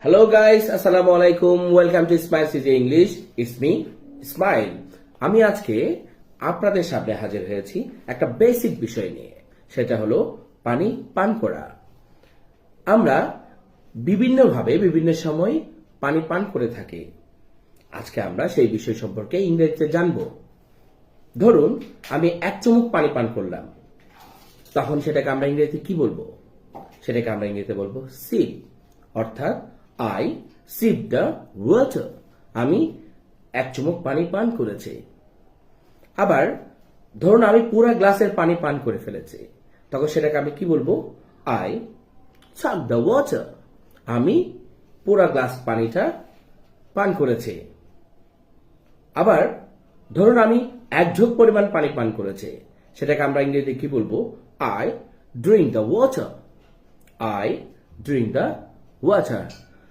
Hello guys, আসসালামু আলাইকুম। Welcome to smile CG English. It's me smile. আমি আজকে আপনাদের সামনে হাজির হয়েছি একটা বেসিক বিষয় নিয়ে। সেটা হলো পানি পান করা। আমরা বিভিন্নভাবে বিভিন্ন সময় পানি পান করে থাকি। আজকে আমরা সেই বিষয় সম্পর্কে ইংরেজিতে জানব। ধরুন আমি এক চুমুক পানি পান করলাম, তখন সেটাকে আমরা ইংরেজিতে কি বলবো? সেটাকে আমরা ইংরেজিতে বলবো সিপ, অর্থাৎ আই সিপ দ্য ওয়াটার। আমি এক চুমুক পানি পান করেছি। আবার ধরুন আমি পুরো গ্লাসের পানি পান করে ফেলেছি, তখন সেটাকে আমি কি বলবো? আই চাক দ্য ওয়াটার। আমি পুরো গ্লাস পানিটা পান করেছি। আবার ধরুন আমি এক ঢোক পরিমাণ পানি পান করেছি, সেটাকে আমরা ইংরেজিতে কি বলবো? I drink the water. I drink the water.